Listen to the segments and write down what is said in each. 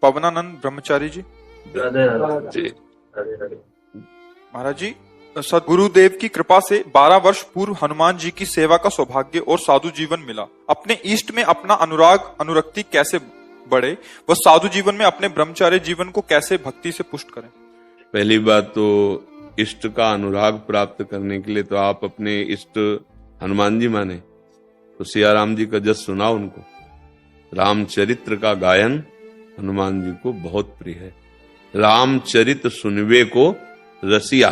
पवनानंद ब्रह्मचारी जी। राधे राधे। महाराज जी, सदगुरुदेव की कृपा से 12 वर्ष पूर्व हनुमान जी की सेवा का सौभाग्य और साधु जीवन मिला। अपने इष्ट में अपना अनुराग अनुरक्ति कैसे बढ़े, वह साधु जीवन में अपने ब्रह्मचार्य जीवन को कैसे भक्ति से पुष्ट करें? पहली बात तो इष्ट का अनुराग प्राप्त करने के लिए तो आप अपने इष्ट हनुमान जी माने, तो सिया राम जी का जस सुनाओ उनको। रामचरित्र का गायन हनुमान जी को बहुत प्रिय है। रामचरित सुनवे को रसिया,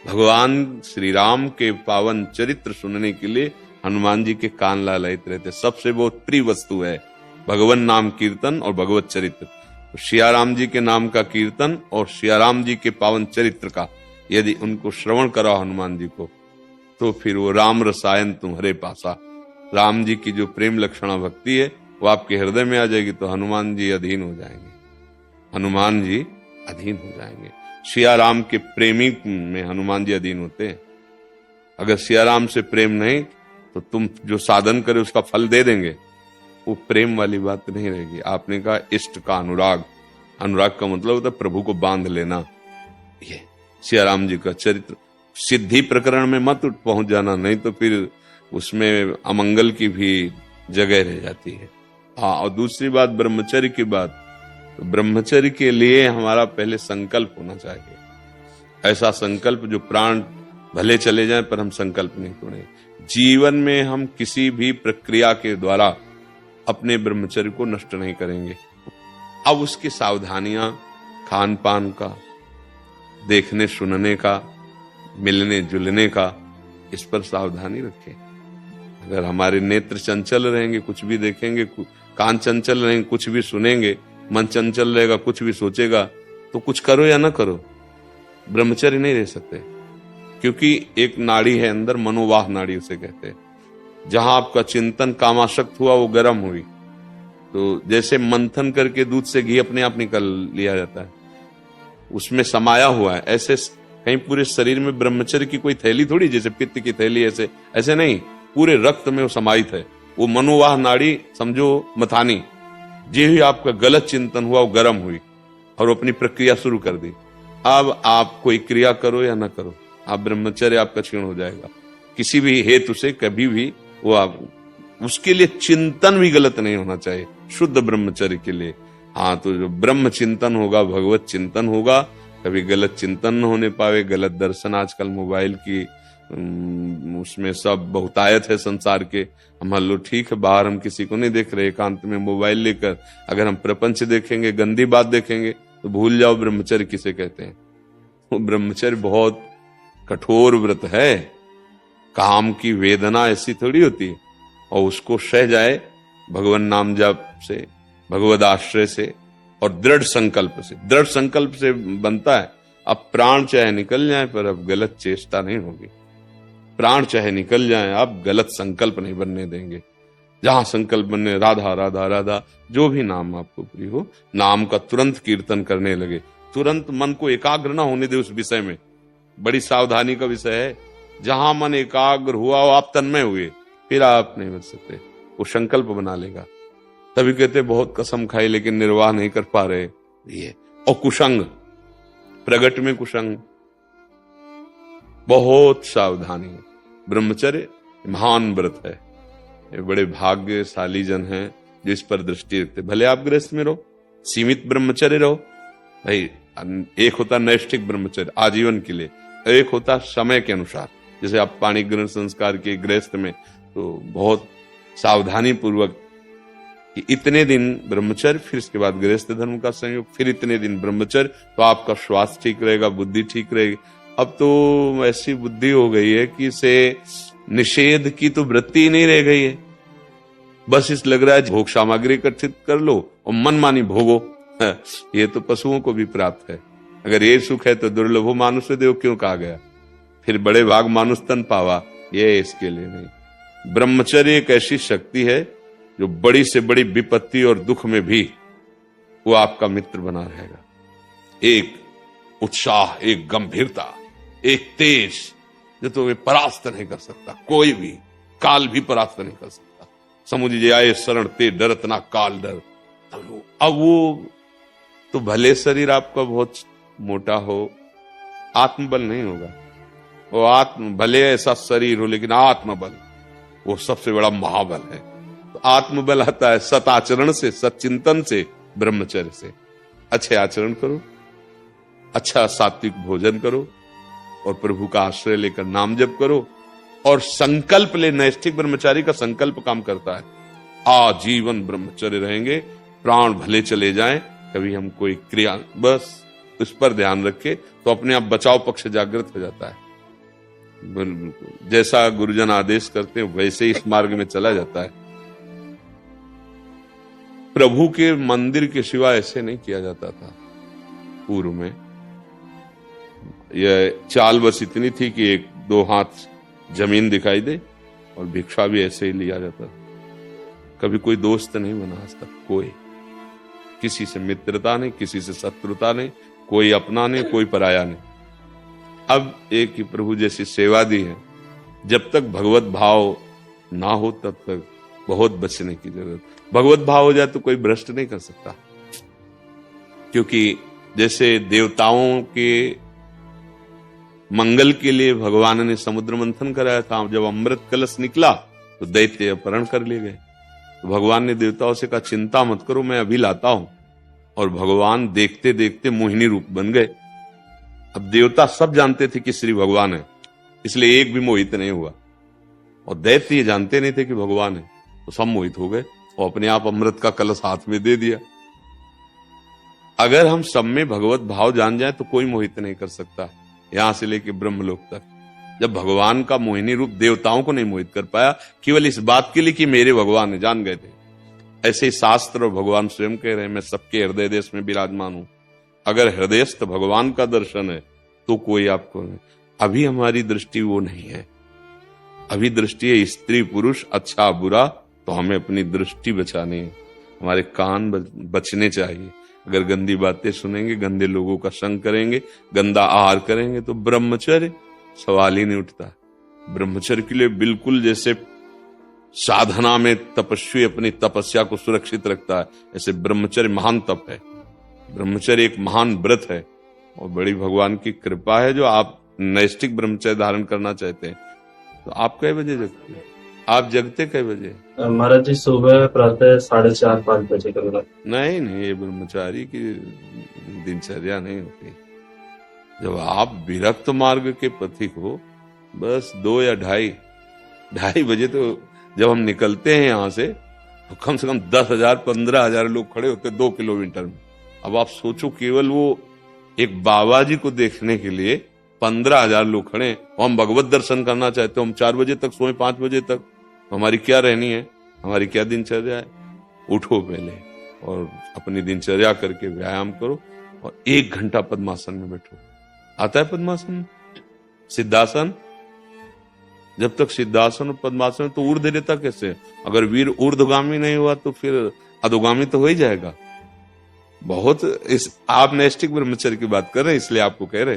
भगवान श्री राम के पावन चरित्र सुनने के लिए हनुमान जी के कान लालायित रहते। सबसे बहुत प्रिय वस्तु है भगवान नाम कीर्तन और भगवत चरित्र। तो सिया राम जी के नाम का कीर्तन और सिया राम जी के पावन चरित्र का यदि उनको श्रवण कराओ हनुमान जी को, तो फिर वो राम रसायन तुम्हारे पासा, राम जी की जो प्रेम लक्षणा भक्ति है वो आपके हृदय में आ जाएगी, तो हनुमान जी अधीन हो जाएंगे, हनुमान जी अधीन हो जाएंगे। सिया राम के प्रेमी में हनुमान जी अधीन होते हैं। अगर सिया राम से प्रेम नहीं तो तुम जो साधन करे उसका फल दे देंगे, वो प्रेम वाली बात नहीं रहेगी। आपने कहा इष्ट का अनुराग, अनुराग का मतलब होता है प्रभु को बांध लेना। ये सिया राम जी का चरित्र, सिद्धि प्रकरण में मत पहुंच जाना, नहीं तो फिर उसमें अमंगल की भी जगह रह जाती है। हाँ, और दूसरी बात ब्रह्मचर्य की बात, तो ब्रह्मचर्य के लिए हमारा पहले संकल्प होना चाहिए। ऐसा संकल्प जो प्राण भले चले जाएं पर हम संकल्प नहीं तोड़े। जीवन में हम किसी भी प्रक्रिया के द्वारा अपने ब्रह्मचर्य को नष्ट नहीं करेंगे। अब उसकी सावधानियां, खान पान का, देखने सुनने का, मिलने जुलने का, इस पर सावधानी रखें। अगर हमारे नेत्र चंचल रहेंगे, कुछ भी देखेंगे, कान चंचल रहेंगे, कुछ भी सुनेंगे, मन चंचल रहेगा, कुछ भी सोचेगा, तो कुछ करो या ना करो, ब्रह्मचर्य नहीं रह सकते। क्योंकि एक नाड़ी है अंदर, मनोवाह नाड़ी उसे कहते हैं, जहां आपका चिंतन कामासक्त हुआ वो गर्म हुई, तो जैसे मंथन करके दूध से घी अपने आप निकल लिया जाता है, उसमें समाया हुआ है। ऐसे कहीं पूरे शरीर में ब्रह्मचर्य की कोई थैली थोड़ी, जैसे पित्त की थैली, ऐसे ऐसे नहीं, पूरे रक्त में वो समाहित है। वो मनोवाह नाड़ी समझो मथानी, जे ही आपका गलत चिंतन हुआ वो गर्म हुई और अपनी प्रक्रिया शुरू कर दी। अब आप कोई क्रिया करो या ना करो, आप ब्रह्मचर्य आपका क्षीण हो जाएगा किसी भी हेतु से, कभी भी वो आप, उसके लिए चिंतन भी गलत नहीं होना चाहिए शुद्ध ब्रह्मचर्य के लिए। हाँ, तो जो ब्रह्म चिंतन होगा, भगवत चिंतन होगा, कभी गलत चिंतन न होने पावे। गलत दर्शन आजकल मोबाइल की उसमें सब बहुतायत है संसार के। मान लो ठीक है, बाहर हम किसी को नहीं देख रहे, एकांत में मोबाइल लेकर अगर हम प्रपंच देखेंगे, गंदी बात देखेंगे, तो भूल जाओ ब्रह्मचर्य किसे कहते हैं। वो ब्रह्मचर्य बहुत कठोर व्रत है। काम की वेदना ऐसी थोड़ी होती है, और उसको सह जाए भगवान नाम जाप से, भगवद आश्रय से और दृढ़ संकल्प से। दृढ़ संकल्प से बनता है। अब प्राण चाहे निकल जाए पर अब गलत चेष्टा नहीं होगी। प्राण चाहे निकल जाए, आप गलत संकल्प नहीं बनने देंगे। जहां संकल्प बनने, राधा राधा राधा, जो भी नाम आपको प्रिय हो, नाम का तुरंत कीर्तन करने लगे। तुरंत मन को एकाग्र ना होने दे उस विषय में, बड़ी सावधानी का विषय है। जहां मन एकाग्र हुआ और आप तन्मय हुए, फिर आप नहीं बच सकते। वो संकल्प बना लेगा। तभी कहते बहुत कसम खाई लेकिन निर्वाह नहीं कर पा रहे ये। और कुसंग, प्रगट में कुसंग, बहुत सावधानी। ब्रह्मचर्य महान व्रत है। ये बड़े भाग्यशाली जन हैं जो इस पर दृष्टि रखते। भले आप गृहस्थ में रहो, सीमित ब्रह्मचर्य रहो भाई। एक होता नैष्ठिक ब्रह्मचर्य आजीवन के लिए, एक होता समय के अनुसार। जैसे आप पाणी ग्रहण संस्कार के गृहस्थ में तो बहुत सावधानी पूर्वक कि इतने दिन ब्रह्मचर्य, फिर इसके बाद गृहस्थ धर्म का संयोग, फिर इतने दिन ब्रह्मचर्य, तो आपका स्वास्थ्य ठीक रहेगा, बुद्धि ठीक रहेगी। अब तो ऐसी बुद्धि हो गई है कि इसे निषेध की तो वृत्ति ही नहीं रह गई है। बस इस लग रहा है भोग सामग्री एकत्रित कर लो और मनमानी भोगो। ये तो पशुओं को भी प्राप्त है। अगर ये सुख है तो दुर्लभो मानुष देव क्यों कहा गया। फिर बड़े भाग मानुष तन पावा, ये इसके लिए नहीं। ब्रह्मचर्य एक ऐसी शक्ति है जो बड़ी से बड़ी विपत्ति और दुख में भी वो आपका मित्र बना रहेगा। एक उत्साह, एक गंभीरता, एक तेज जो तुम्हें परास्त नहीं कर सकता। कोई भी काल भी परास्त नहीं कर सकता। समुझ आए शरण ते डरत ना काल डर। अब वो तो भले शरीर आपका बहुत मोटा हो, आत्मबल नहीं होगा। वो भले ऐसा शरीर हो लेकिन आत्मबल वो सबसे बड़ा महाबल है। तो आत्मबल आता है सत आचरण से, सच्चिंतन से, ब्रह्मचर्य से। अच्छे आचरण करो, अच्छा सात्विक भोजन करो और प्रभु का आश्रय लेकर नाम जप करो और संकल्प ले। नैष्ठिक ब्रह्मचारी का संकल्प काम करता है, आजीवन ब्रह्मचर्य रहेंगे, प्राण भले चले जाएं, कभी हम कोई क्रिया, बस उस पर ध्यान रखे तो अपने आप बचाव पक्ष जागृत हो जाता है। जैसा गुरुजन आदेश करते हैं वैसे ही इस मार्ग में चला जाता है। प्रभु के मंदिर के सिवा ऐसे नहीं किया जाता था पूर्व में। यह चाल बस इतनी थी कि 1-2 हाथ जमीन दिखाई दे और भिक्षा भी ऐसे ही लिया जाता था। कभी कोई दोस्त नहीं बना आज तक, कोई किसी से मित्रता नहीं, किसी से शत्रुता नहीं, कोई अपना नहीं, कोई पराया नहीं। अब एक ही प्रभु जैसी सेवा दी है। जब तक भगवत भाव ना हो तब तक बहुत बचने की जरूरत। भगवत भाव हो जाए तो कोई भ्रष्ट नहीं कर सकता, क्योंकि जैसे देवताओं के मंगल के लिए भगवान ने समुद्र मंथन कराया था, जब अमृत कलश निकला तो दैत्य अपहरण कर लिए गए। तो भगवान ने देवताओं से कहा चिंता मत करो, मैं अभी लाता हूं। और भगवान देखते देखते मोहिनी रूप बन गए। अब देवता सब जानते थे कि श्री भगवान है, इसलिए एक भी मोहित नहीं हुआ। और दैत्य ये जानते नहीं थे कि भगवान है, तो सब मोहित हो गए और अपने आप अमृत का कलश हाथ में दे दिया। अगर हम सब में भगवत भाव जान जाए तो कोई मोहित नहीं कर सकता, यहां से लेके ब्रह्मलोक तक। जब भगवान का मोहिनी रूप देवताओं को नहीं मोहित कर पाया, केवल इस बात के लिए कि मेरे भगवान है, जान गए थे। ऐसे ही शास्त्र और भगवान स्वयं कह रहे हैं, मैं सबके हृदय देश में विराजमान हूं। अगर हृदयस्थ भगवान का दर्शन है तो कोई आपको नहीं। अभी हमारी दृष्टि वो नहीं है, अभी दृष्टि है स्त्री पुरुष, अच्छा बुरा। तो हमें अपनी दृष्टि बचानी है, हमारे कान बचने चाहिए। अगर गंदी बातें सुनेंगे, गंदे लोगों का संग करेंगे, गंदा आहार करेंगे तो ब्रह्मचर्य सवाल ही नहीं उठता। ब्रह्मचर्य के लिए बिल्कुल जैसे साधना में तपस्वी अपनी तपस्या को सुरक्षित रखता है, ऐसे ब्रह्मचर्य महान तप है। ब्रह्मचर्य एक महान व्रत है और बड़ी भगवान की कृपा है जो आप नैष्ठिक ब्रह्मचर्य धारण करना चाहते हैं। तो आप कई बजे जगते हैं? आप जगते कई बजे? महाराज जी सुबह प्रातः 4:30-5 बजे करना। नहीं, ये ब्रह्मचारी की दिनचर्या नहीं होती। जब आप विरक्त मार्ग के पथिक हो, बस 2 या 2:30 बजे तो जब हम निकलते हैं यहां से तो कम से कम 10,000 15,000 लोग खड़े होते 2 किलोमीटर में। अब आप सोचो, केवल वो एक बाबा जी को देखने के लिए 15,000 लोग खड़े और हम भगवत दर्शन करना चाहते हो। हम 4 बजे तक सोए, 5 बजे तक, तो हमारी क्या रहनी है, हमारी क्या दिनचर्या है? उठो पहले और अपनी दिनचर्या करके व्यायाम करो और 1 घंटा पद्मासन में बैठो। आता है पद्मासन, सिद्धासन? जब तक सिद्धासन और पद्मासन तो ऊर्ध्व रेता कैसे? अगर वीर ऊर्ध्वगामी नहीं हुआ तो फिर अधोगामी तो हो ही जाएगा। बहुत आप नैष्ठिक ब्रह्मचर्य की बात कर रहे हैं इसलिए आपको कह रहे।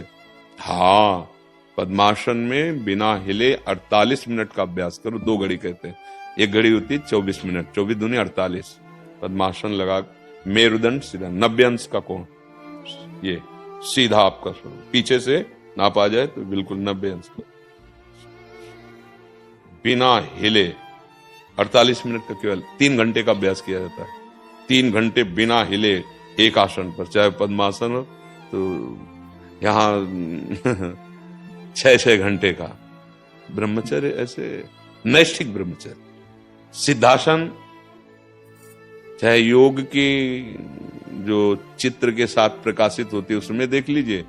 हाँ, पद्मासन में बिना हिले 48 मिनट का अभ्यास करो। 2 घड़ी कहते हैं, 1 घड़ी होती है 24 मिनट, 24 दूनी 48। पद्मासन लगा, मेरुदंड सीधा, 90 अंश का कोण, ये सीधा आपका स्वरूप, पीछे से नाप आ जाए तो बिल्कुल 90 अंश का, बिना हिले 48 मिनट का केवल 3 घंटे का अभ्यास किया जाता है। 3 घंटे बिना हिले एक आसन पर, चाहे पद्मासन हो तो यहां 6-6 घंटे का ब्रह्मचर्य, ऐसे नैष्ठिक ब्रह्मचर्य। सिद्धासन चाहे योग की जो चित्र के साथ प्रकाशित होती है उसमें देख लीजिए,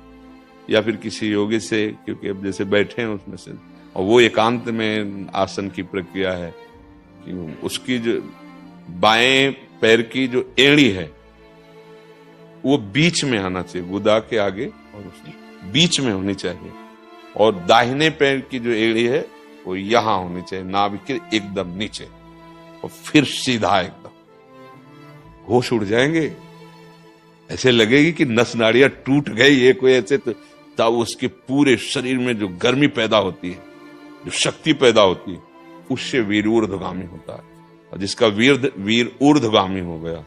या फिर किसी योगी से, क्योंकि अब जैसे बैठे हैं उसमें से, और वो एकांत में आसन की प्रक्रिया है कि उसकी जो बाएं पैर की जो एड़ी है वो बीच में आना चाहिए, गुदा के आगे और उसके बीच में होनी चाहिए, और दाहिने पैर की जो एड़ी है वो यहां होनी चाहिए, नाभि के एकदम नीचे, और फिर सीधा एकदम। होश उड़ जाएंगे, ऐसे लगेगी कि नस नाड़ियां टूट गई है कोई, ऐसे तो तब उसके पूरे शरीर में जो गर्मी पैदा होती है, जो शक्ति पैदा होती है, उससे वीर ऊर्ध्वगामी होता है। और जिसका वीर ऊर्ध्वगामी हो गया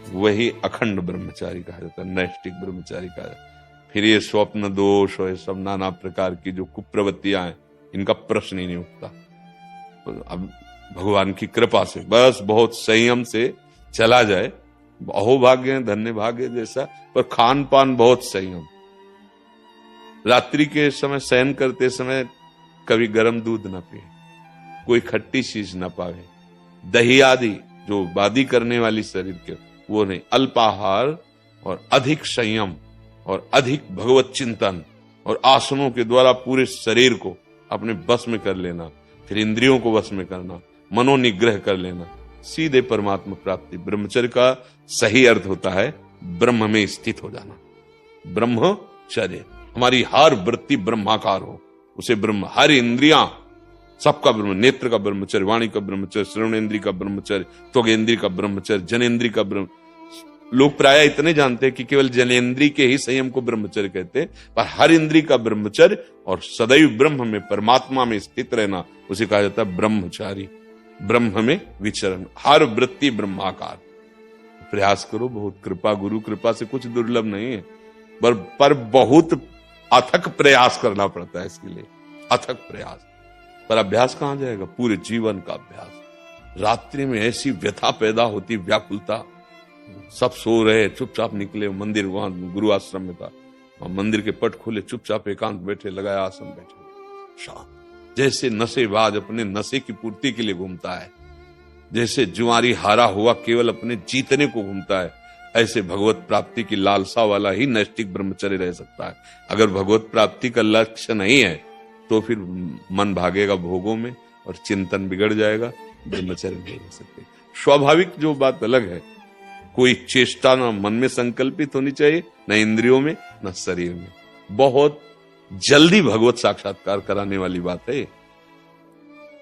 वही अखंड ब्रह्मचारी कहा जाता है, नैष्टिक ब्रह्मचारी कहा जाता है। फिर ये स्वप्न दोष और ये सब नाना प्रकार की जो कुप्रवृत्तियां हैं, इनका प्रश्न ही नहीं उठता। तो अब भगवान की कृपा से बस बहुत संयम से चला जाए, अहोभाग्य धन्य भाग्य जैसा, पर खान पान बहुत संयम। रात्रि के समय शयन करते समय कभी गर्म दूध ना पिए, कोई खट्टी चीज ना पावे, दही आदि जो वादी करने वाली शरीर के वो नहीं, अल्पाहार और अधिक संयम और अधिक भगवत चिंतन और आसनों के द्वारा पूरे शरीर को अपने वश में कर लेना, फिर इंद्रियों को वश में करना, मनोनिग्रह कर लेना, सीधे परमात्मा प्राप्ति। ब्रह्मचर्य का सही अर्थ होता है ब्रह्म में स्थित हो जाना। ब्रह्मचर्य, हमारी हर वृत्ति ब्रह्माकार हो, उसे ब्रह्म, हर इंद्रियां सबका ब्रह्म, नेत्र का ब्रह्मचर्य, वाणी का ब्रह्मचर्य, श्रवणेन्द्रिय का ब्रह्मचर्य, त्वगेन्द्रिय का ब्रह्मचर्य, जनेन्द्रिय का ब्रह्म। लोग प्राय इतने जानते हैं कि केवल जनेन्द्रिय के ही संयम को ब्रह्मचर्य कहते हैं, पर हर इंद्रिय का ब्रह्मचर्य और सदैव ब्रह्म में परमात्मा में स्थित रहना उसे कहा जाता है ब्रह्मचारी। ब्रह्म में विचरण, हर वृत्ति ब्रह्माकार। प्रयास करो, बहुत कृपा, गुरु कृपा से कुछ दुर्लभ नहीं है, पर बहुत अथक प्रयास करना पड़ता है इसके लिए, अथक प्रयास। पर अभ्यास कहां जाएगा? पूरे जीवन का अभ्यास। रात्रि में ऐसी व्यथा पैदा होती, व्याकुलता, सब सो रहे, चुपचाप निकले मंदिर, वहां गुरु आश्रम में था, मंदिर के पट खोले, चुपचाप एकांत बैठे, लगाया आसन, बैठे शांत, जैसे नशेबाज अपने नशे की पूर्ति के लिए घूमता है, जैसे जुआरी हारा हुआ केवल अपने जीतने को घूमता है, ऐसे भगवत प्राप्ति की लालसा वाला ही नैष्टिक ब्रह्मचर्य रह सकता है। अगर भगवत प्राप्ति का लक्ष्य नहीं है तो फिर मन भागेगा भोगों में और चिंतन बिगड़ जाएगा, ब्रह्मचर्य नहीं रह सकते। स्वाभाविक जो बात अलग है, कोई चेष्टा ना मन में संकल्पित होनी चाहिए, न इंद्रियों में, न शरीर में। बहुत जल्दी भगवत साक्षात्कार कराने वाली बात है।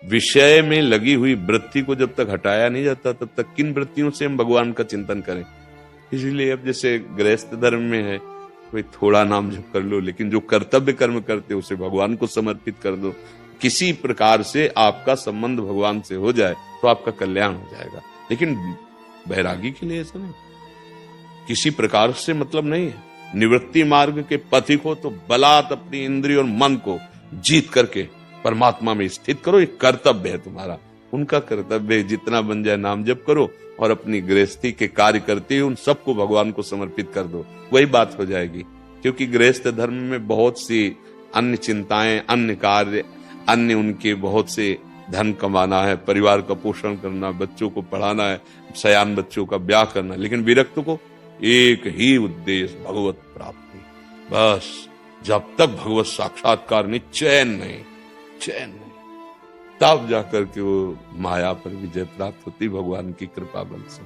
विषय में लगी हुई वृत्ति को जब तक हटाया नहीं जाता, तब तक किन वृत्तियों से हम भगवान का चिंतन करें। इसलिए अब जैसे गृहस्थ धर्म में है, कोई थोड़ा नाम जप कर लो, लेकिन जो कर्तव्य कर्म करते उसे भगवान को समर्पित कर दो। किसी प्रकार से आपका संबंध भगवान से हो जाए तो आपका कल्याण हो जाएगा। लेकिन बैरागी के लिए ऐसा नहीं, किसी प्रकार से मतलब नहीं है। निवृत्ति मार्ग के पथिक हो तो बलात् अपनी इंद्रिय और मन को जीत करके परमात्मा में स्थित करो, ये कर्तव्य है तुम्हारा। उनका कर्तव्य जितना बन जाए नाम जप करो और अपनी गृहस्थी के कार्य करते हुए उन सबको भगवान को समर्पित कर दो, वही बात हो जाएगी। क्योंकि गृहस्थ धर्म में बहुत सी अन्य चिंताएं, अन्य कार्य, अन्य उनके बहुत से धन कमाना है, परिवार का पोषण करना, बच्चों को पढ़ाना है, सयान बच्चों का ब्याह करना, लेकिन विरक्त को एक ही उद्देश्य, भगवत प्राप्ति। बस जब तक भगवत साक्षात्कार नहीं, चैन नहीं, तब जाकर के वो माया पर विजय प्राप्त होती भगवान की कृपा बल से।